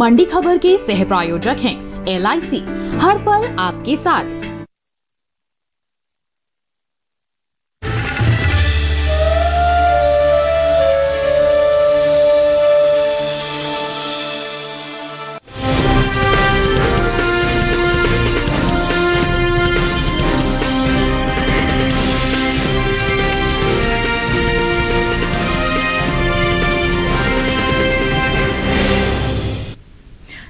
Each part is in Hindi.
मंडी खबर के सह प्रायोजक हैं LIC, हर पल आपके साथ।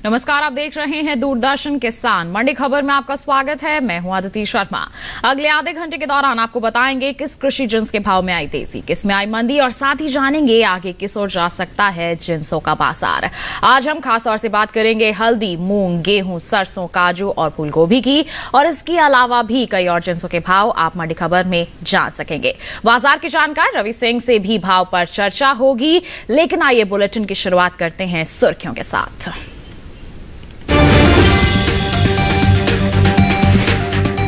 नमस्कार, आप देख रहे हैं दूरदर्शन किसान। मंडी खबर में आपका स्वागत है। मैं हूं आदिति शर्मा। अगले आधे घंटे के दौरान आपको बताएंगे किस कृषि जिन्स के भाव में आई तेजी, किस में आई मंदी, और साथ ही जानेंगे आगे किस ओर जा सकता है जिन्सों का बाजार। आज हम खास तौर से बात करेंगे हल्दी, मूंग, गेहूं, सरसों, काजू और फूल गोभी की, और इसके अलावा भी कई और जिन्सों के भाव आप मंडी खबर में जान सकेंगे। बाजार के जानकार रवि सिंह से भी भाव पर चर्चा होगी, लेकिन आइए बुलेटिन की शुरुआत करते हैं सुर्खियों के साथ।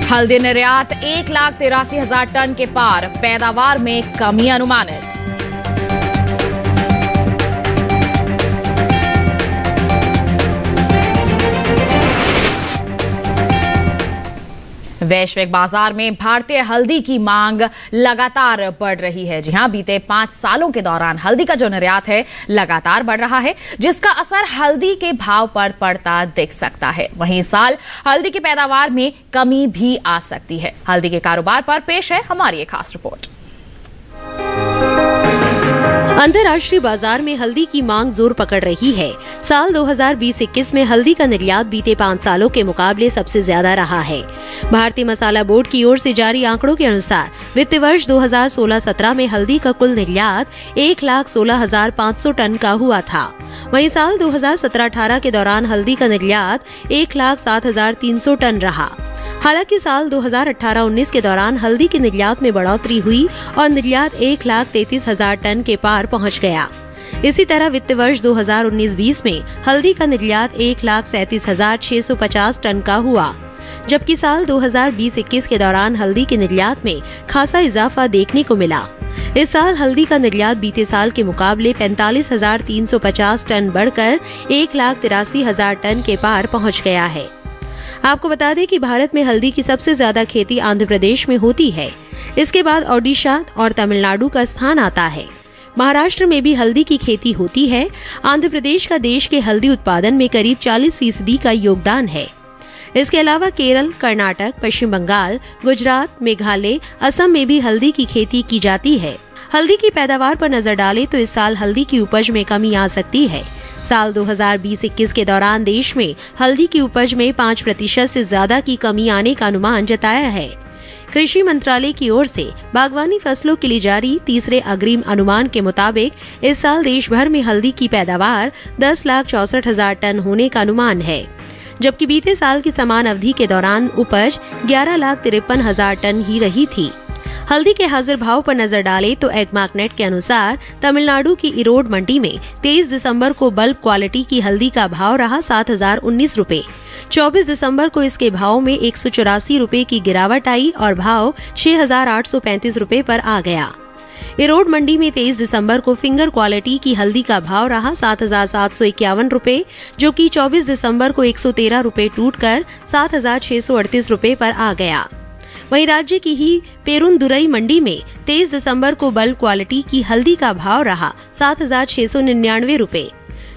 हल्दी निर्यात 1,83,000 टन के पार, पैदावार में कमी अनुमानित। वैश्विक बाजार में भारतीय हल्दी की मांग लगातार बढ़ रही है। जी हां, बीते 5 सालों के दौरान हल्दी का जो निर्यात है लगातार बढ़ रहा है, जिसका असर हल्दी के भाव पर पड़ता दिख सकता है। वहीं इस साल हल्दी की पैदावार में कमी भी आ सकती है। हल्दी के कारोबार पर पेश है हमारी एक खास रिपोर्ट। अंतर्राष्ट्रीय बाजार में हल्दी की मांग जोर पकड़ रही है। साल 2020-21 में हल्दी का निर्यात बीते 5 सालों के मुकाबले सबसे ज्यादा रहा है। भारतीय मसाला बोर्ड की ओर से जारी आंकड़ों के अनुसार वित्त वर्ष 2016-17 में हल्दी का कुल निर्यात 1,16,500 टन का हुआ था। वहीं साल 2017-18 के दौरान हल्दी का निर्यात 1,07,300 टन रहा। हालांकि साल 2018-19 के दौरान हल्दी के निर्यात में बढ़ोतरी हुई और निर्यात 1,33,000 टन के पार पहुंच गया। इसी तरह वित्त वर्ष 2019-20 में हल्दी का निर्यात 1,37,650 टन का हुआ, जबकि साल 2020-21 के दौरान हल्दी के निर्यात में खासा इजाफा देखने को मिला। इस साल हल्दी का निर्यात बीते साल के मुकाबले 45,350 टन बढ़कर 1,83,000 टन के पार पहुँच गया है। आपको बता दें कि भारत में हल्दी की सबसे ज्यादा खेती आंध्र प्रदेश में होती है। इसके बाद ओडिशा और तमिलनाडु का स्थान आता है। महाराष्ट्र में भी हल्दी की खेती होती है। आंध्र प्रदेश का देश के हल्दी उत्पादन में करीब 40% का योगदान है। इसके अलावा केरल, कर्नाटक, पश्चिम बंगाल, गुजरात, मेघालय, असम में भी हल्दी की खेती की जाती है। हल्दी की पैदावार पर नजर डालें तो इस साल हल्दी की उपज में कमी आ सकती है। साल 2020-21 के दौरान देश में हल्दी की उपज में 5% से ज्यादा की कमी आने का अनुमान जताया है। कृषि मंत्रालय की ओर से बागवानी फसलों के लिए जारी तीसरे अग्रिम अनुमान के मुताबिक इस साल देश भर में हल्दी की पैदावार 10,64,000 टन होने का अनुमान है, जबकि बीते साल की समान अवधि के दौरान उपज 11,53,000 टन ही रही थी। हल्दी के हाजिर भाव पर नजर डालें तो एग्मार्कनेट के अनुसार तमिलनाडु की इरोड मंडी में 23 दिसंबर को बल्क क्वालिटी की हल्दी का भाव रहा 7,019 रुपए। 24 दिसंबर को इसके भाव में 184 रुपए की गिरावट आई और भाव 6,835 रुपए पर आ गया। इरोड मंडी में 23 दिसंबर को फिंगर क्वालिटी की हल्दी का भाव रहा 7,751 रुपए, जो कि 24 दिसंबर को 113 रुपए टूटकर 7,638 रुपए पर आ गया। वहीं राज्य की ही पेरुंदुरई मंडी में 23 दिसंबर को बल्क क्वालिटी की हल्दी का भाव रहा 7,699 रुपए,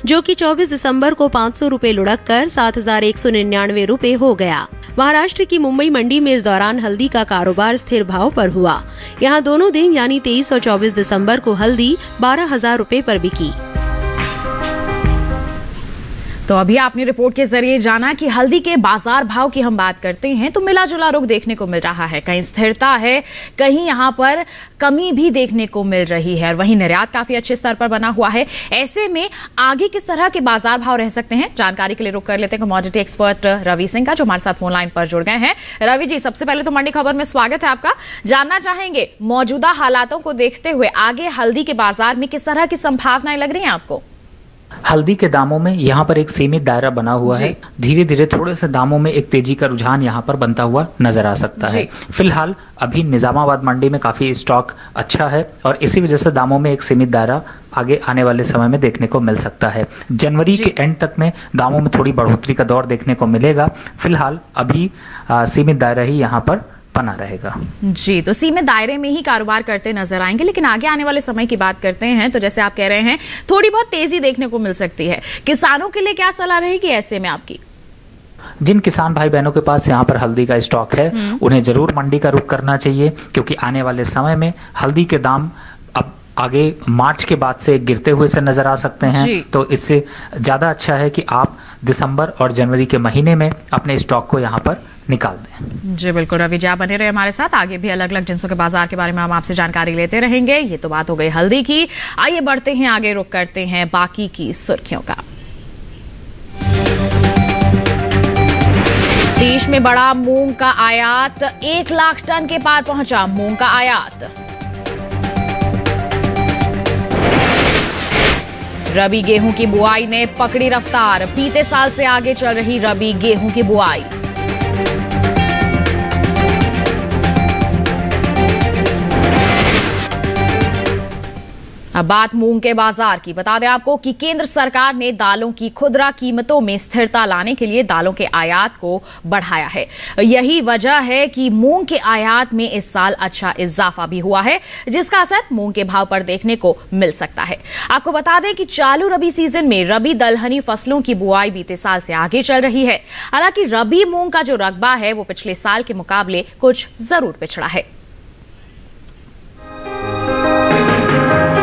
जो कि 24 दिसंबर को 500 रुपए लुढ़क कर 7,199 रुपए हो गया। महाराष्ट्र की मुंबई मंडी में इस दौरान हल्दी का कारोबार स्थिर भाव पर हुआ। यहां दोनों दिन यानी 23 और 24 दिसंबर को हल्दी 12,000 रुपए पर बिकी। तो अभी आपने रिपोर्ट के जरिए जाना कि हल्दी के बाजार भाव की हम बात करते हैं तो मिला जुला रुख देखने को मिल रहा है। कहीं स्थिरता है, कहीं यहाँ पर कमी भी देखने को मिल रही है, और वहीं निर्यात काफी अच्छे स्तर पर बना हुआ है। ऐसे में आगे किस तरह के बाजार भाव रह सकते हैं, जानकारी के लिए रुक कर लेते हैं कमोडिटी एक्सपर्ट रवि सिंह का, जो हमारे साथ फोन लाइन पर जुड़ गए हैं। रवि जी, सबसे पहले तो मंडी खबर में स्वागत है आपका। जानना चाहेंगे मौजूदा हालातों को देखते हुए आगे हल्दी के बाजार में किस तरह की संभावनाएं लग रही है आपको? हल्दी के दामों में यहाँ पर एक सीमित दायरा बना हुआ है। धीरे धीरे थोड़े से दामों में एक तेजी का रुझान यहाँ पर बनता हुआ नजर आ सकता है। फिलहाल अभी निजामाबाद मंडी में काफी स्टॉक अच्छा है और इसी वजह से दामों में एक सीमित दायरा आगे आने वाले समय में देखने को मिल सकता है। जनवरी के एंड तक में दामों में थोड़ी बढ़ोतरी का दौर देखने को मिलेगा। फिलहाल अभी सीमित दायरा ही यहाँ पर बना रहेगा। जी, तो सीमित दायरे में ही कारोबार करते नजर आएंगे। लेकिन आगे आने वाले समय की बात करते हैं तो जैसे आप कह रहे हैं थोड़ी बहुत तेजी देखने को मिल सकती है। किसानों के लिए क्या सलाह रहेगी ऐसे में आपकी? जिन किसान भाई बहनों के पास यहाँ पर हल्दी का स्टॉक है उन्हें जरूर मंडी का रुख करना चाहिए, क्योंकि आने वाले समय में हल्दी के दाम अब आगे मार्च के बाद से गिरते हुए से नजर आ सकते हैं। तो इससे ज्यादा अच्छा है कि आप दिसंबर और जनवरी के महीने में अपने स्टॉक को यहाँ पर निकाल दें। जी बिल्कुल रवि जी, आप बने रहे हमारे साथ। आगे भी अलग अलग जिंसों के बाजार के बारे में हम आपसे जानकारी लेते रहेंगे। ये तो बात हो गई हल्दी की। आइए बढ़ते हैं आगे, रुख करते हैं बाकी की सुर्खियों का। देश में बड़ा मूंग का आयात 1 लाख टन के पार पहुंचा। मूंग का आयात। रबी गेहूं की बुआई ने पकड़ी रफ्तार। बीते साल से आगे चल रही रबी गेहूं की बुआई। अब बात मूंग के बाजार की। बता दें आपको कि केंद्र सरकार ने दालों की खुदरा कीमतों में स्थिरता लाने के लिए दालों के आयात को बढ़ाया है। यही वजह है कि मूंग के आयात में इस साल अच्छा इजाफा भी हुआ है, जिसका असर मूंग के भाव पर देखने को मिल सकता है। आपको बता दें कि चालू रबी सीजन में रबी दलहनी फसलों की बुआई बीते साल से आगे चल रही है। हालांकि रबी मूंग का जो रकबा है वो पिछले साल के मुकाबले कुछ जरूर पिछड़ा है।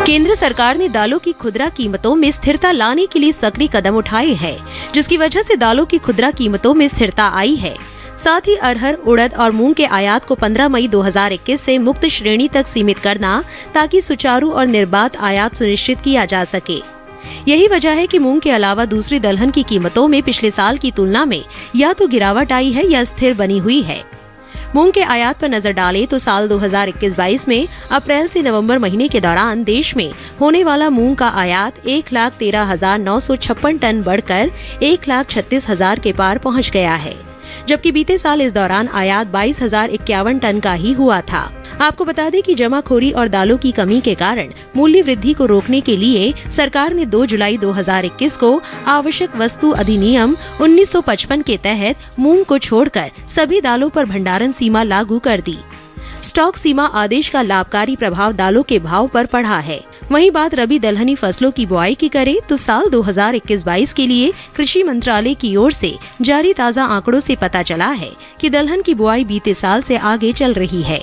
केंद्र सरकार ने दालों की खुदरा कीमतों में स्थिरता लाने के लिए सक्रिय कदम उठाए हैं, जिसकी वजह से दालों की खुदरा कीमतों में स्थिरता आई है। साथ ही अरहर, उड़द और मूंग के आयात को 15 मई 2021 से मुक्त श्रेणी तक सीमित करना, ताकि सुचारू और निर्बाध आयात सुनिश्चित किया जा सके। यही वजह है कि मूंग के अलावा दूसरी दलहन की कीमतों में पिछले साल की तुलना में या तो गिरावट आई है या स्थिर बनी हुई है। मूंग के आयात पर नजर डालें तो साल 2021-22 में अप्रैल से नवंबर महीने के दौरान देश में होने वाला मूंग का आयात 1,13,956 टन बढ़कर 1,36,000 के पार पहुंच गया है, जबकि बीते साल इस दौरान आयात 22,051 टन का ही हुआ था। आपको बता दें कि जमाखोरी और दालों की कमी के कारण मूल्य वृद्धि को रोकने के लिए सरकार ने 2 जुलाई 2021 को आवश्यक वस्तु अधिनियम 1955 के तहत मूंग को छोड़कर सभी दालों पर भंडारण सीमा लागू कर दी। स्टॉक सीमा आदेश का लाभकारी प्रभाव दालों के भाव पर पड़ा है। वहीं बात रबी दलहनी फसलों की बुआई की करें तो साल 2021-22 के लिए कृषि मंत्रालय की ओर से जारी ताज़ा आंकड़ों से पता चला है कि दलहन की बुआई बीते साल से आगे चल रही है।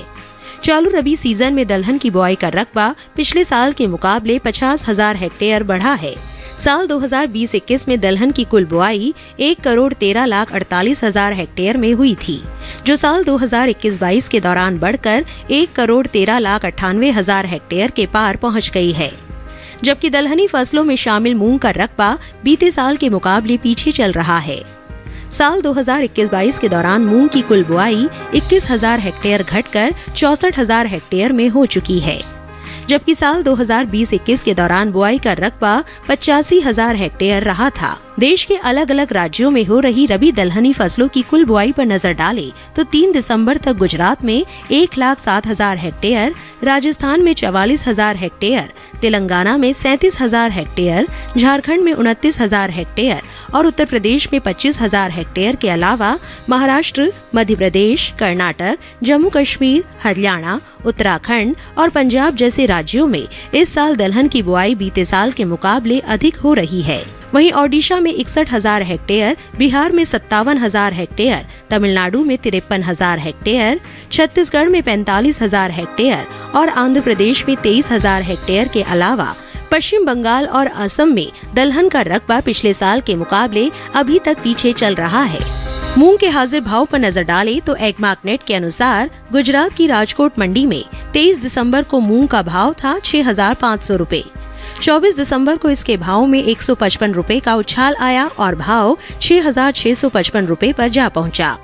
चालू रबी सीजन में दलहन की बुआई का रकबा पिछले साल के मुकाबले 50,000 हेक्टेयर बढ़ा है। साल 2020-21 में दलहन की कुल बुआई 1,13,48,000 हेक्टेयर में हुई थी, जो साल 2021-22 के दौरान बढ़कर 1,13,98,000 हेक्टेयर के पार पहुंच गई है। जबकि दलहनी फसलों में शामिल मूंग का रकबा बीते साल के मुकाबले पीछे चल रहा है। साल 2021-22 के दौरान मूंग की कुल बुआई 21,000 हेक्टेयर घटकर 64,000 हेक्टेयर में हो चुकी है, जबकि साल 2020-21 के दौरान बुआई का रकबा 85,000 हेक्टेयर रहा था। देश के अलग अलग राज्यों में हो रही रबी दलहनी फसलों की कुल बुआई पर नजर डालें तो 3 दिसंबर तक गुजरात में 1,07,000 हेक्टेयर, राजस्थान में 44,000 हेक्टेयर, तेलंगाना में 37,000 हेक्टेयर, झारखंड में 29,000 हेक्टेयर और उत्तर प्रदेश में 25,000 हेक्टेयर के अलावा महाराष्ट्र, मध्य प्रदेश, कर्नाटक, जम्मू कश्मीर, हरियाणा, उत्तराखंड और पंजाब जैसे राज्यों में इस साल दलहन की बुआई बीते साल के मुकाबले अधिक हो रही है। वहीं ओडिशा में 61,000 हेक्टेयर, बिहार में 57,000 हेक्टेयर, तमिलनाडु में 53,000 हेक्टेयर, छत्तीसगढ़ में 45,000 हेक्टेयर और आंध्र प्रदेश में 23,000 हेक्टेयर के अलावा पश्चिम बंगाल और असम में दलहन का रकबा पिछले साल के मुकाबले अभी तक पीछे चल रहा है। मूंग के हाजिर भाव पर नजर डालें तो एग्मार्कनेट के अनुसार गुजरात की राजकोट मंडी में 23 दिसंबर को मूंग का भाव था 6,500 रूपए। 24 दिसंबर को इसके भाव में 155 रूपए का उछाल आया और भाव 6,655 रूपए पर जा पहुंचा।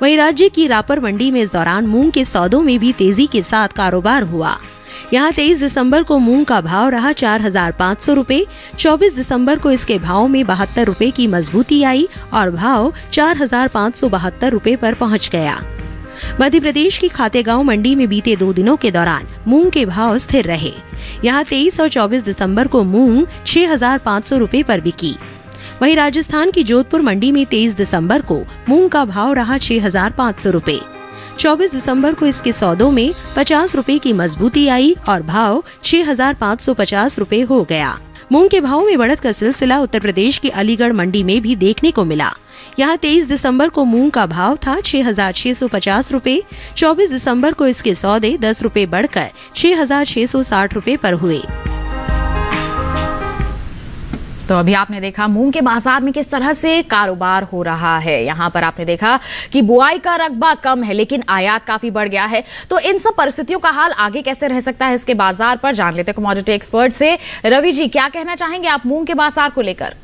वहीं राज्य की रापर मंडी में इस दौरान मूंग के सौदों में भी तेजी के साथ कारोबार हुआ। यहाँ 23 दिसंबर को मूंग का भाव रहा 4,500 रुपए। 24 दिसंबर को इसके भाव में 72 रुपए की मजबूती आई और भाव 4,572 रुपए पर पहुँच गया। मध्य प्रदेश की खातेगांव मंडी में बीते 2 दिनों के दौरान मूंग के भाव स्थिर रहे। यहाँ 23 और 24 दिसंबर को मूंग 6,500 रुपए पर बिकी। वहीं राजस्थान की जोधपुर मंडी में 23 दिसंबर को मूंग का भाव रहा 6,500 रुपए। 24 दिसंबर को इसके सौदों में 50 रुपए की मजबूती आई और भाव 6,550 रुपए हो गया। मूंग के भाव में बढ़त का सिलसिला उत्तर प्रदेश की अलीगढ़ मंडी में भी देखने को मिला। यहाँ 23 दिसंबर को मूंग का भाव था 6,650 रुपए। 24 दिसंबर को इसके सौदे 10 रुपए बढ़कर 6,660 रुपए पर हुए। तो अभी आपने देखा मूंग के बाजार में किस तरह से कारोबार हो रहा है। यहाँ पर आपने देखा कि बुआई का रकबा कम है लेकिन आयात काफी बढ़ गया है। तो इन सब परिस्थितियों का हाल आगे कैसे रह सकता है इसके बाजार पर जान लेते कमोडिटी एक्सपर्ट से। रवि जी, क्या कहना चाहेंगे आप मूंग के बाजार को लेकर?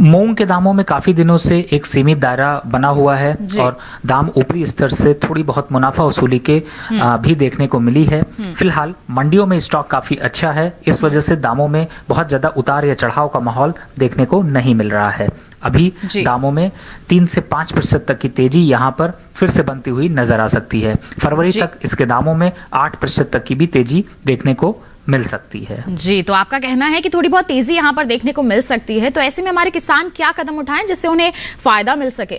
मूंग के दामों में काफी दिनों से एक सीमित दायरा बना हुआ है और दाम ऊपरी स्तर से थोड़ी बहुत मुनाफा वसूली के भी देखने को मिली है। फिलहाल मंडियों में स्टॉक काफी अच्छा है, इस वजह से दामों में बहुत ज्यादा उतार या चढ़ाव का माहौल देखने को नहीं मिल रहा है। अभी दामों में 3 से 5% तक की तेजी यहाँ पर फिर से बनती हुई नजर आ सकती है। फरवरी तक इसके दामों में 8% तक की भी तेजी देखने को मिल सकती है। जी, तो आपका कहना है कि थोड़ी बहुत तेजी यहाँ पर देखने को मिल सकती है। तो ऐसे में हमारे किसान क्या कदम उठाएं जिससे उन्हें फायदा मिल सके?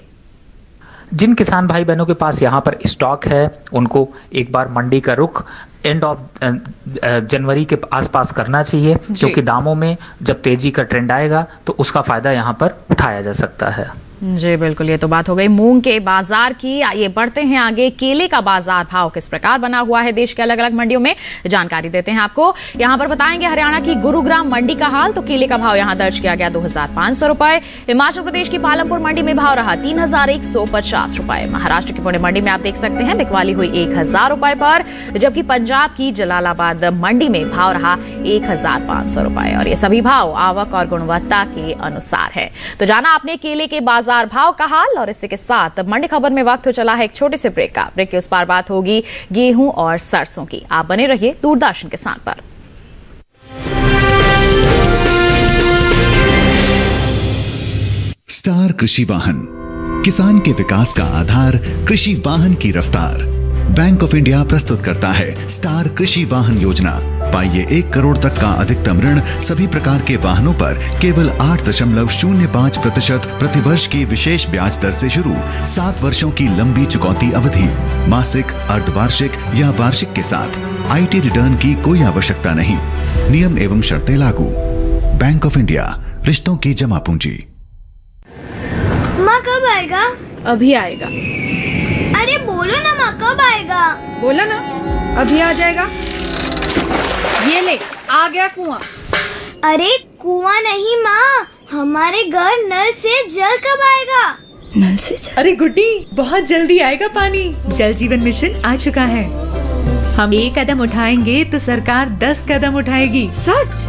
जिन किसान भाई बहनों के पास यहाँ पर स्टॉक है उनको एक बार मंडी का रुख एंड ऑफ जनवरी के आसपास करना चाहिए, क्योंकि दामों में जब तेजी का ट्रेंड आएगा तो उसका फायदा यहाँ पर उठाया जा सकता है। जी बिल्कुल, ये तो बात हो गई मूंग के बाजार की। आइए बढ़ते हैं आगे। केले का बाजार भाव किस प्रकार बना हुआ है देश के अलग अलग मंडियों में, जानकारी देते हैं आपको। यहाँ पर बताएंगे हरियाणा की गुरुग्राम मंडी का हाल। तो केले का भाव यहाँ दर्ज किया गया 2,500 रुपए। हिमाचल प्रदेश की पालमपुर मंडी में भाव रहा 3,150 रुपए। महाराष्ट्र की पुणे मंडी में आप देख सकते हैं बिकवाली हुई 1,000 रुपए पर, जबकि पंजाब की जलालाबाद मंडी में भाव रहा 1,500 रुपए। और ये सभी भाव आवक और गुणवत्ता के अनुसार है। तो जाना आपने केले के बाजार भाव का हाल। और इसी के साथ मंडी खबर में वक्त हो चला है एक छोटे से ब्रेक का। ब्रेक के उस पार बात होगी गेहूं और सरसों की। आप बने रहिए दूरदर्शन किसान पर। स्टार कृषि वाहन, किसान के विकास का आधार, कृषि वाहन की रफ्तार। बैंक ऑफ इंडिया प्रस्तुत करता है स्टार कृषि वाहन योजना। पाइए 1 करोड़ तक का अधिकतम ऋण सभी प्रकार के वाहनों पर केवल 8.05% प्रतिवर्ष की विशेष ब्याज दर से शुरू। 7 वर्षों की लंबी चुकौती अवधि, मासिक, अर्धवार्षिक या वार्षिक के साथ। IT रिटर्न की कोई आवश्यकता नहीं। नियम एवं शर्तें लागू। बैंक ऑफ इंडिया, रिश्तों की जमा पूंजी। माँ कब आएगा? अभी आएगा। अरे बोलो ना माँ, कब आएगा? बोला ना, अभी आ जाएगा। ये ले, आ गया कुआं। अरे कुआं नहीं माँ, हमारे घर नल से जल कब आएगा? नल से जल? अरे गुड्डी, बहुत जल्दी आएगा पानी। जल जीवन मिशन आ चुका है। हम 1 कदम उठाएंगे तो सरकार 10 कदम उठाएगी। सच?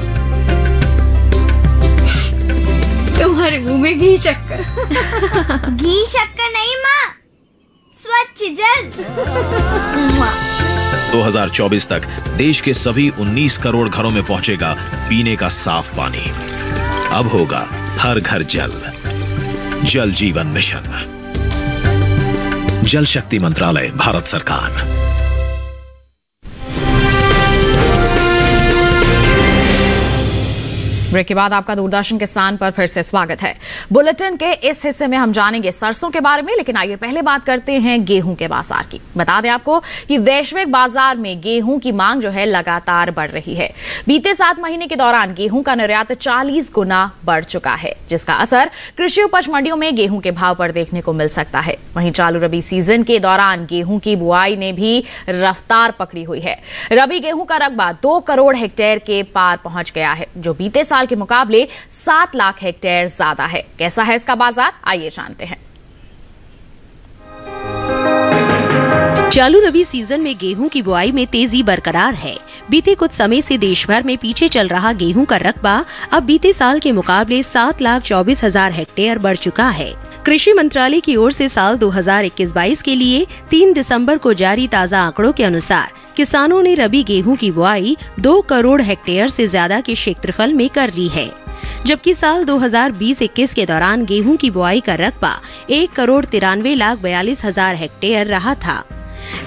तुम्हारे मुंह में घी शक्कर। घी शक्कर नहीं माँ, स्वच्छ जल। 2024 तक देश के सभी 19 करोड़ घरों में पहुंचेगा पीने का साफ पानी। अब होगा हर घर जल। जल जीवन मिशन, जल शक्ति मंत्रालय, भारत सरकार। ब्रेक के बाद आपका दूरदर्शन किसान पर फिर से स्वागत है। बुलेटिन के इस हिस्से में हम जानेंगे सरसों के बारे में, लेकिन आइए पहले बात करते हैं गेहूं के बाजार की। बता दें आपको कि वैश्विक बाजार में गेहूं की मांग जो है लगातार बढ़ रही है। बीते 7 महीने के दौरान गेहूं का निर्यात 40 गुना बढ़ चुका है, जिसका असर कृषि उपज मंडियों में गेहूं के भाव पर देखने को मिल सकता है। वहीं चालू रबी सीजन के दौरान गेहूं की बुआई ने भी रफ्तार पकड़ी हुई है। रबी गेहूं का रकबा 2 करोड़ हेक्टेयर के पार पहुंच गया है, जो बीते साल के मुकाबले 7 लाख हेक्टेयर ज्यादा है। कैसा है इसका बाजार, आइए जानते हैं। चालू रबी सीजन में गेहूं की बुआई में तेजी बरकरार है। बीते कुछ समय से देश भर में पीछे चल रहा गेहूं का रकबा अब बीते साल के मुकाबले 7,24,000 हेक्टेयर बढ़ चुका है। कृषि मंत्रालय की ओर से साल 2021-22 के लिए 3 दिसंबर को जारी ताज़ा आंकड़ों के अनुसार किसानों ने रबी गेहूं की बुआई 2 करोड़ हेक्टेयर से ज्यादा के क्षेत्रफल में कर ली है, जबकि साल 2020-21 के दौरान गेहूं की बुआई का रकबा 1,93,42,000 हेक्टेयर रहा था।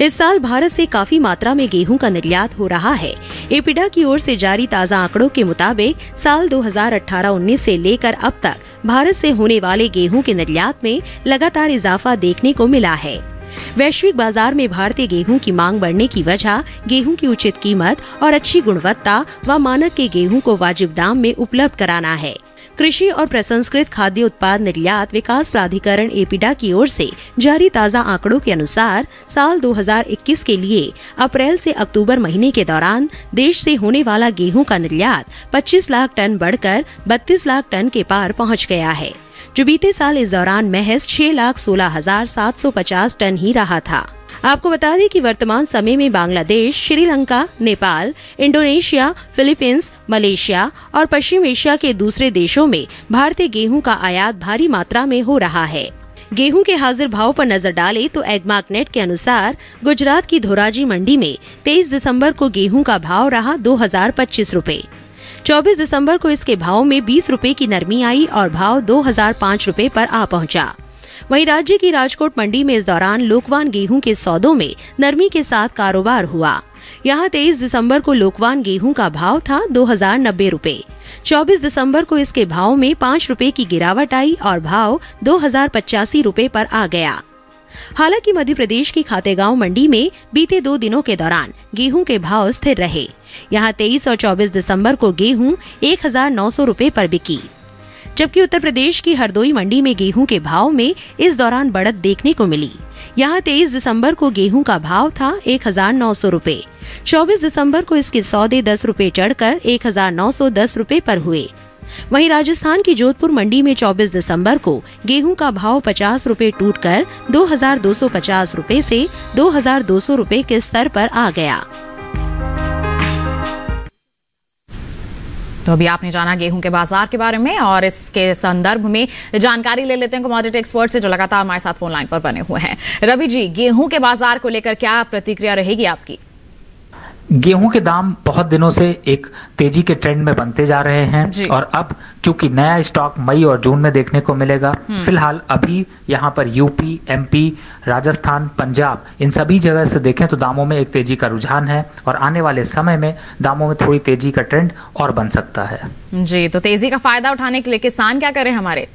इस साल भारत से काफी मात्रा में गेहूं का निर्यात हो रहा है। एपिडा की ओर से जारी ताज़ा आंकड़ों के मुताबिक साल 2018-19 से लेकर अब तक भारत से होने वाले गेहूं के निर्यात में लगातार इजाफा देखने को मिला है। वैश्विक बाजार में भारतीय गेहूं की मांग बढ़ने की वजह गेहूं की उचित कीमत और अच्छी गुणवत्ता व मानक के गेहूं को वाजिब दाम में उपलब्ध कराना है। कृषि और प्रसंस्कृत खाद्य उत्पाद निर्यात विकास प्राधिकरण एपिडा की ओर से जारी ताज़ा आंकड़ों के अनुसार साल 2021 के लिए अप्रैल से अक्टूबर महीने के दौरान देश से होने वाला गेहूं का निर्यात 25 लाख टन बढ़कर 32 लाख टन के पार पहुंच गया है, जो बीते साल इस दौरान महज 6,16,750 टन ही रहा था। आपको बता दें कि वर्तमान समय में Bangladesh, Sri Lanka, Nepal, Indonesia, Philippines, Malaysia और पश्चिम एशिया के दूसरे देशों में भारतीय गेहूं का आयात भारी मात्रा में हो रहा है। गेहूं के हाजिर भाव पर नजर डालें तो एग्मार्कनेट के अनुसार गुजरात की धोराजी मंडी में 23 दिसंबर को गेहूं का भाव रहा 2,025 रुपए। 24 दिसंबर को इसके भाव में 20 रुपए की नरमी आई और भाव 2,005 रुपए पर आ पहुंचा। वहीं राज्य की राजकोट मंडी में इस दौरान लोकवान गेहूं के सौदों में नरमी के साथ कारोबार हुआ। यहां 23 दिसंबर को लोकवान गेहूं का भाव था 2,090 रुपए। 24 दिसंबर को इसके भाव में 5 रुपए की गिरावट आई और भाव 2,085 रुपए पर आ गया। हालांकि मध्य प्रदेश की खातेगांव मंडी में बीते 2 दिनों के दौरान गेहूं के भाव स्थिर रहे। यहां 23 और 24 दिसंबर को गेहूं 1,900 रुपए पर बिकी, जबकि उत्तर प्रदेश की हरदोई मंडी में गेहूं के भाव में इस दौरान बढ़त देखने को मिली। यहां 23 दिसंबर को गेहूं का भाव था 1,900 रुपए। 24 दिसंबर को इसके सौदे 10 रुपए चढ़कर 1,910 रुपए पर हुए। वहीं राजस्थान की जोधपुर मंडी में 24 दिसंबर को गेहूं का भाव 50 रुपए टूटकर 2,250 रुपए से 2,200 रुपए के स्तर पर आ गया। तो अभी आपने जाना गेहूं के बाजार के बारे में, और इसके संदर्भ में जानकारी ले लेते हैं कमोडिटी एक्सपर्ट से जो लगातार हमारे साथ फोन लाइन पर बने हुए हैं। रवि जी, गेहूं के बाजार को लेकर क्या प्रतिक्रिया रहेगी आपकी? गेहूं के दाम बहुत दिनों से एक तेजी के ट्रेंड में बनते जा रहे हैं और अब चूंकि नया स्टॉक मई और जून में देखने को मिलेगा, फिलहाल अभी यहाँ पर यूपी, एमपी, राजस्थान, पंजाब, इन सभी जगह से देखें तो दामों में एक तेजी का रुझान है और आने वाले समय में दामों में थोड़ी तेजी का ट्रेंड और बन सकता है। जी, तो तेजी का फायदा उठाने के लिए किसान क्या करें? हमारे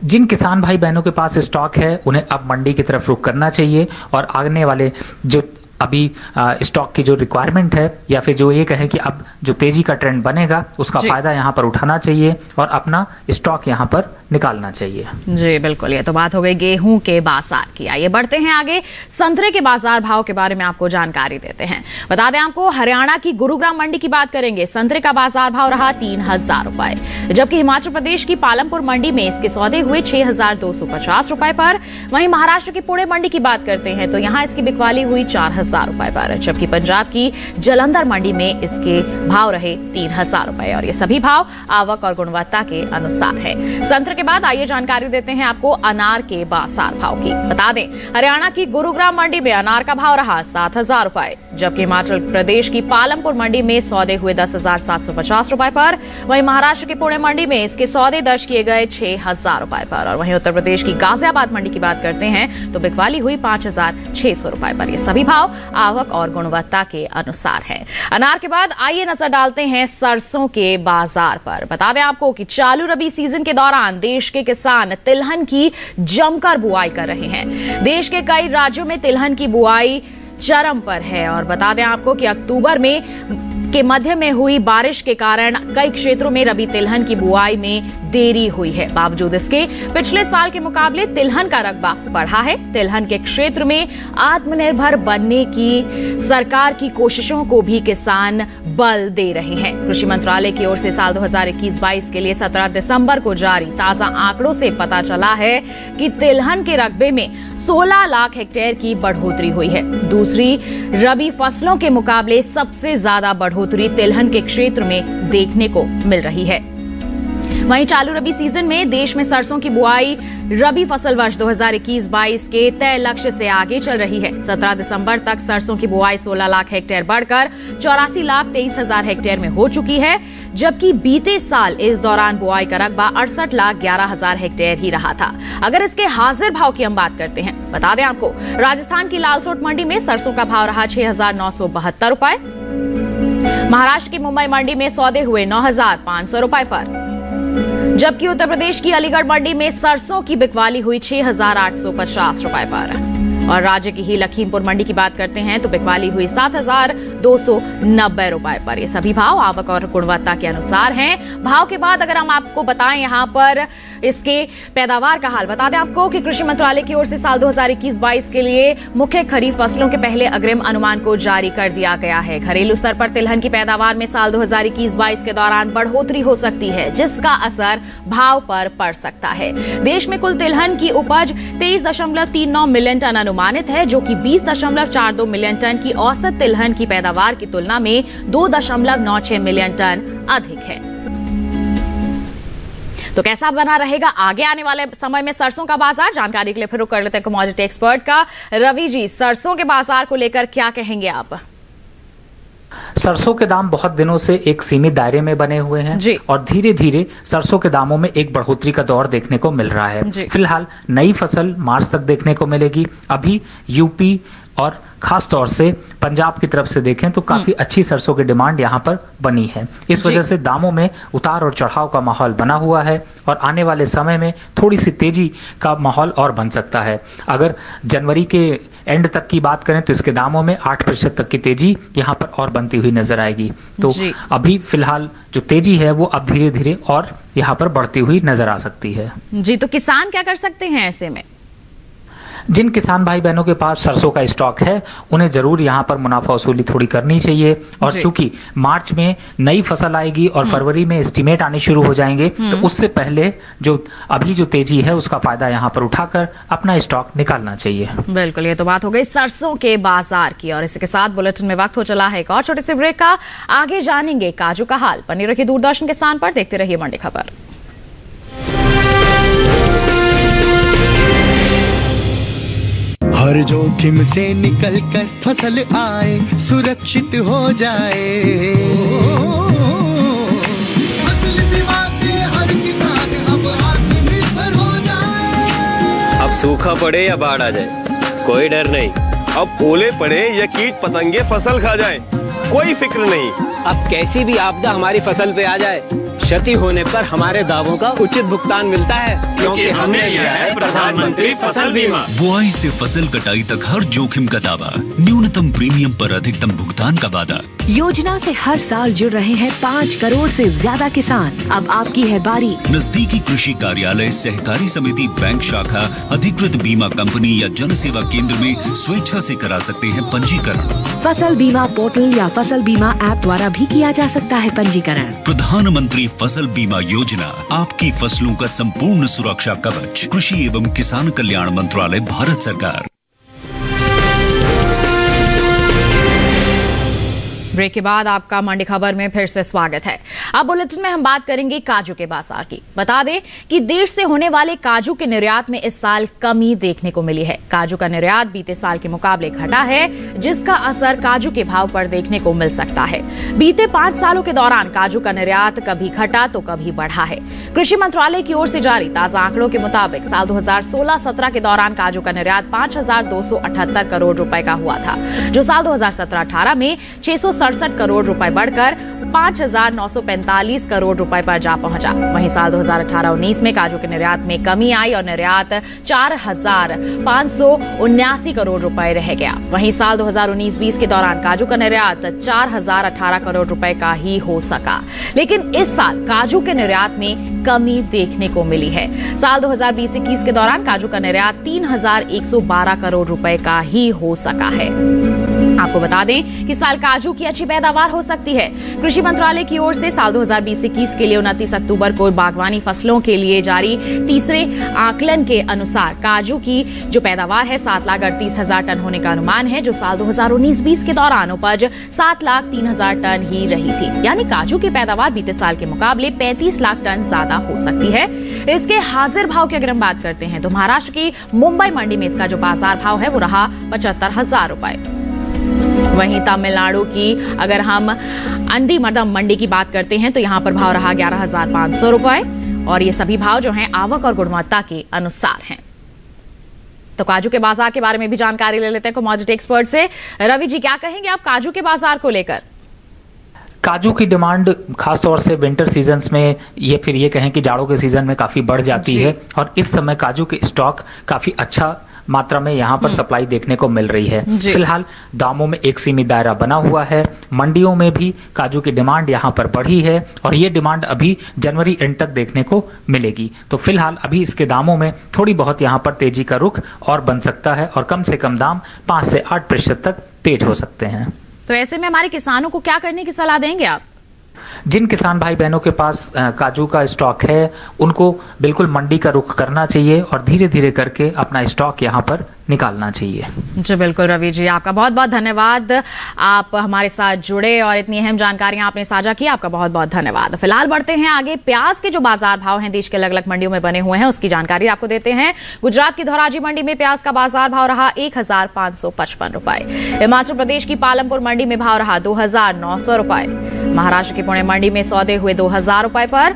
जिन किसान भाई बहनों के पास स्टॉक है उन्हें अब मंडी की तरफ रुख करना चाहिए और आने वाले जो अभी स्टॉक की जो रिक्वायरमेंट है या फिर जो ये कहें कि अब जो तेजी का ट्रेंड बनेगा उसका फायदा यहाँ पर उठाना चाहिए और अपना स्टॉक यहाँ पर निकालना चाहिए। जी बिल्कुल, ये तो बात हो गई गेहूं के बाजार की। आइए बढ़ते हैं आगे, संतरे के बाजार भाव के बारे में आपको जानकारी देते हैं। बता दें आपको, हरियाणा की गुरुग्राम मंडी की बात करेंगे। संतरे का बाजार भाव रहा 3,000 रुपए, जबकि हिमाचल प्रदेश की पालमपुर मंडी में इसके सौदे हुए 6,250 रुपए पर। वहीं महाराष्ट्र की पुणे मंडी की बात करते हैं तो यहाँ इसकी बिकवाली हुई 4,000 रुपए पर, जबकि पंजाब की जलंधर मंडी में इसके भाव रहे 3,000 रुपए और ये सभी भाव आवक और गुणवत्ता के अनुसार है। संतरे के बाद आइए जानकारी देते हैं आपको अनार के बाजार भाव की। बता दें, हरियाणा की गुरुग्राम मंडी में अनार का भाव रहा 7,000 रुपए, जबकि हिमाचल प्रदेश की पालमपुर मंडी में सौदे हुए 10,750 रुपए पर। वहीं महाराष्ट्र की पुणे मंडी में इसके सौदे दर्ज किए गए 6,000 रुपए पर और वहीं उत्तर प्रदेश की गाजियाबाद मंडी की बात करते हैं तो बिकवाली हुई 5,600 रुपए पर। ये सभी भाव आवक और गुणवत्ता के अनुसार है। अनार के बाद आइए नजर डालते हैं सरसों के बाजार पर। बता दें आपको कि चालू रबी सीजन के दौरान देश के किसान तिलहन की जमकर बुआई कर रहे हैं। देश के कई राज्यों में तिलहन की बुआई चरम पर है और बता दें आपको कि अक्टूबर के मध्य में हुई बारिश के कारण कई क्षेत्रों में रबी तिलहन की बुआई में देरी हुई है। बावजूद इसके पिछले साल के मुकाबले तिलहन का रकबा बढ़ा है। तिलहन के क्षेत्र में आत्मनिर्भर बनने की सरकार की कोशिशों को भी किसान बल दे रहे हैं। कृषि मंत्रालय की ओर से साल 2021-22 के लिए 17 दिसंबर को जारी ताजा आंकड़ों से पता चला है कि तिलहन के रकबे में 16 लाख हेक्टेयर की बढ़ोतरी हुई है। दूसरी रबी फसलों के मुकाबले सबसे ज्यादा बढ़ोतरी तिलहन के क्षेत्र में देखने को मिल रही है। वहीं चालू रबी सीजन में देश में सरसों की बुआई रबी फसल वर्ष 2021-22 के तय लक्ष्य से आगे चल रही है। 17 दिसंबर तक सरसों की बुआई 16 लाख हेक्टेयर बढ़कर 84,23,000 हेक्टेयर में हो चुकी है, जबकि बीते साल इस दौरान बुआई का रकबा 68,11,000 हेक्टेयर ही रहा था। अगर इसके हाजिर भाव की हम बात करते हैं, बता दें आपको, राजस्थान की लालसोट मंडी में सरसों का भाव रहा 6,972 रुपए। महाराष्ट्र की मुंबई मंडी में सौदे हुए 9,500 रुपए पर, जबकि उत्तर प्रदेश की अलीगढ़ मंडी में सरसों की बिकवाली हुई 6,850 रुपए पर। और राज्य की ही लखीमपुर मंडी की बात करते हैं तो बिकवाली हुई 7,290 रुपए पर। ये सभी भाव आवक और गुणवत्ता के अनुसार हैं। भाव के बाद अगर हम आपको बताएं यहाँ पर इसके पैदावार का हाल, बता दें आपको कि कृषि मंत्रालय की ओर से साल 2021-22 के लिए मुख्य खरीफ फसलों के पहले अग्रिम अनुमान को जारी कर दिया गया है। घरेलू स्तर पर तिलहन की पैदावार में साल 2021-22 के दौरान बढ़ोतरी हो सकती है, जिसका असर भाव पर पड़ सकता है। देश में कुल तिलहन की उपज 23.39 मिलियन टन अनुमानित है, जो कि 20.42 मिलियन टन की औसत तिलहन की पैदावार की तुलना में 2.96 मिलियन टन अधिक है। तो कैसा बना रहेगा आगे आने वाले समय में सरसों का बाजार? जानकारी के लिए फिर रुक कर लेते हैं कमोडिटी एक्सपर्ट का। रवि जी, सरसों के बाजार को लेकर क्या कहेंगे आप? सरसों के दाम बहुत दिनों से एक सीमित दायरे में बने हुए हैं और धीरे धीरे सरसों के दामों में एक बढ़ोतरी का दौर देखने को मिल रहा है। फिलहाल नई फसल मार्च तक देखने को मिलेगी। अभी यूपी और खास तौर से पंजाब की तरफ से देखें तो काफी अच्छी सरसों की डिमांड यहाँ पर बनी है। इस वजह से दामों में उतार और चढ़ाव का माहौल बना हुआ है और आने वाले समय में थोड़ी सी तेजी का माहौल और बन सकता है। अगर जनवरी के एंड तक की बात करें तो इसके दामों में 8% तक की तेजी यहाँ पर और बनती हुई नजर आएगी। तो अभी फिलहाल जो तेजी है वो अब धीरे धीरे और यहाँ पर बढ़ती हुई नजर आ सकती है। जी, तो किसान क्या कर सकते हैं ऐसे में? जिन किसान भाई बहनों के पास सरसों का स्टॉक है उन्हें जरूर यहाँ पर मुनाफा वसूली थोड़ी करनी चाहिए। और चूंकि मार्च में नई फसल आएगी और फरवरी में एस्टीमेट आने शुरू हो जाएंगे, तो उससे पहले जो अभी जो तेजी है उसका फायदा यहाँ पर उठाकर अपना स्टॉक निकालना चाहिए। बिल्कुल, ये तो बात हो गई सरसों के बाजार की। और इसी के साथ बुलेटिन में वक्त हो चला है एक और छोटे से ब्रेक का। आगे जानेंगे काजू का हाल। बने रहिए दूरदर्शन किसान पर, देखते रहिए मंडी खबर। हर जोखिम से निकल कर फसल आए, सुरक्षित हो जाए। फसल बीमा से हर किसान अब आत्मनिर्भर हो जाए। अब सूखा पड़े या बाढ़ आ जाए, कोई डर नहीं। अब ओले पड़े या कीट पतंगे फसल खा जाए, कोई फिक्र नहीं। अब कैसी भी आपदा हमारी फसल पे आ जाए, क्षति होने पर हमारे दावों का उचित भुगतान मिलता है, क्योंकि हमने लिया है प्रधानमंत्री फसल बीमा। बुआई से फसल कटाई तक हर जोखिम का दावा, न्यूनतम प्रीमियम पर अधिकतम भुगतान का वादा। योजना से हर साल जुड़ रहे हैं 5 करोड़ से ज्यादा किसान। अब आपकी है बारी। नजदीकी कृषि कार्यालय, सहकारी समिति, बैंक शाखा, अधिकृत बीमा कंपनी या जन सेवा केंद्र में स्वेच्छा से करा सकते हैं पंजीकरण। फसल बीमा पोर्टल या फसल बीमा ऐप द्वारा भी किया जा सकता है पंजीकरण। प्रधानमंत्री फसल बीमा योजना, आपकी फसलों का संपूर्ण सुरक्षा कवच। कृषि एवं किसान कल्याण मंत्रालय, भारत सरकार। ब्रेक के बाद आपका मंडी खबर में फिर से स्वागत है। अब बुलेटिन में हम बात करेंगे काजू के बाजार की। बता दें कि देश से होने वाले काजू के निर्यात में इस साल कमी देखने को मिली है। काजू का निर्यात बीते साल के मुकाबले घटा है, जिसका असर काजू के भाव पर देखने को मिल सकता है। बीते 5 सालों के दौरान काजू का निर्यात कभी घटा तो कभी बढ़ा है। कृषि मंत्रालय की ओर से जारी ताजा आंकड़ों के मुताबिक साल 2016-17 के दौरान काजू का निर्यात 5,278 करोड़ रुपए का हुआ था, जो साल 2017-18 में 667 करोड़ रुपए बढ़कर 5,945 करोड़ रुपए पर जा पहुंचा। वहीं साल 2018-19 में काजू के निर्यात में कमी आई और निर्यात 4,579 करोड़ रुपए रह गया। वहीं साल 2019-20 के दौरान काजू का निर्यात 4,018 करोड़ रुपए का ही हो सका। लेकिन इस साल काजू के निर्यात में कमी देखने को मिली है। साल 2020-21 के दौरान काजू का निर्यात 3,112 करोड़ रुपए का ही हो सका है। आपको बता दें कि साल काजू की अच्छी पैदावार हो सकती है। कृषि मंत्रालय की ओर से साल 2020-21 के लिए 29 अक्टूबर को बागवानी फसलों के लिए जारी तीसरे आकलन के अनुसार काजू की जो पैदावार है 7,38,000 टन होने का अनुमान है, जो साल 2019-20 के दौरान उपज 7,03,000 टन ही रही थी। यानी काजू की पैदावार बीते साल के मुकाबले 35 लाख टन ज्यादा हो सकती है। इसके हाजिर भाव की अगर हम बात करते हैं तो महाराष्ट्र की मुंबई मंडी में इसका जो बाजार भाव है वो रहा 75,000 रुपए। वहीं तमिलनाडु की अगर हम अंडी मर्दम मंडी की बात करते हैं तो यहाँ पर भाव रहा 11,500 रुपए और ये सभी भाव जो हैं आवक और गुणवत्ता के अनुसार हैं। तो काजू के बाजार के बारे में भी जानकारी ले लेते हैं कमोडिटी एक्सपर्ट से। रवि जी, क्या कहेंगे आप काजू के बाजार को लेकर? काजू की डिमांड खासतौर से विंटर सीजन्स में ये कहें कि जाड़ों के सीजन में काफी बढ़ जाती है और इस समय काजू के स्टॉक काफी अच्छा मात्रा में यहाँ पर सप्लाई देखने को मिल रही है। फिलहाल दामों में एक सीमित दायरा बना हुआ है। मंडियों में भी काजू की डिमांड यहाँ पर बढ़ी है और ये डिमांड अभी जनवरी एंड तक देखने को मिलेगी। तो फिलहाल अभी इसके दामों में थोड़ी बहुत यहाँ पर तेजी का रुख और बन सकता है और कम से कम दाम 5 से 8% तक तेज हो सकते हैं। तो ऐसे में हमारे किसानों को क्या करने की सलाह देंगे आप? जिन किसान भाई बहनों के पास काजू का स्टॉक है उनको बिल्कुल मंडी का रुख करना चाहिए और धीरे धीरे करके अपना स्टॉक यहाँ पर निकालना चाहिए। जी बिल्कुल रवि जी, आपका बहुत बहुत धन्यवाद। आप हमारे साथ जुड़े और इतनी अहम जानकारियां आपने साझा की, आपका बहुत बहुत धन्यवाद। फिलहाल बढ़ते हैं आगे। प्याज के जो बाजार भाव हैं देश के अलग अलग मंडियों में बने हुए हैं उसकी जानकारी आपको देते हैं। गुजरात की धोराजी मंडी में प्याज का बाजार भाव रहा 1,555 रुपए। हिमाचल प्रदेश की पालमपुर मंडी में भाव रहा 2,900 रुपए। महाराष्ट्र की पुणे मंडी में सौदे हुए 2,000 रुपए पर,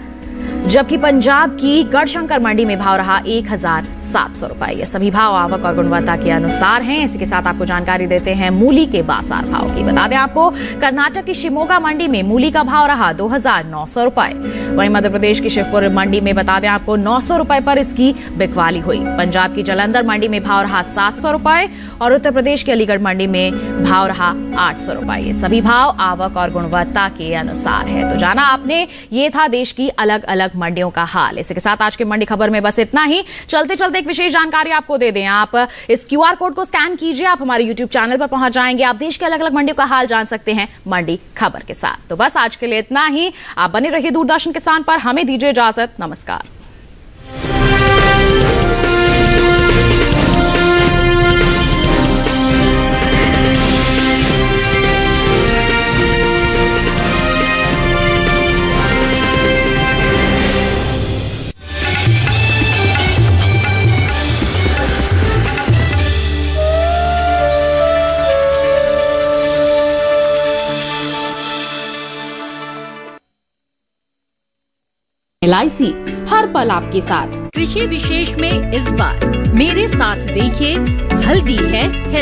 जबकि पंजाब की गढ़शंकर मंडी में भाव रहा 1,700 रुपए। ये सभी भाव आवक और गुणवत्ता के अनुसार हैं। इसी के साथ आपको जानकारी देते हैं मूली के बाजार भाव की। बता दें आपको, कर्नाटक की शिमोगा मंडी में मूली का भाव रहा 2,900 रुपए। वहीं मध्य प्रदेश की शिवपुर मंडी में बता दें आपको 900 रुपए पर इसकी बिकवाली हुई। पंजाब की जालंधर मंडी में भाव रहा 700 रुपए और उत्तर प्रदेश की अलीगढ़ मंडी में भाव रहा 800 रुपए। ये सभी भाव आवक और गुणवत्ता के अनुसार है। तो जाना आपने, ये था देश की अलग अलग मंडियों का हाल। इसी के साथ आज की मंडी खबर में बस इतना ही। चलते चलते एक विशेष जानकारी आपको दे दें। आप इस QR कोड को स्कैन कीजिए, आप हमारे YouTube चैनल पर पहुंच जाएंगे। आप देश के अलग अलग मंडियों का हाल जान सकते हैं मंडी खबर के साथ। तो बस आज के लिए इतना ही। आप बने रहिए दूरदर्शन किसान पर। हमें दीजिए इजाजत। नमस्कार। LIC हर पल आपके साथ। कृषि विशेष में इस बार मेरे साथ देखिए, हल्दी है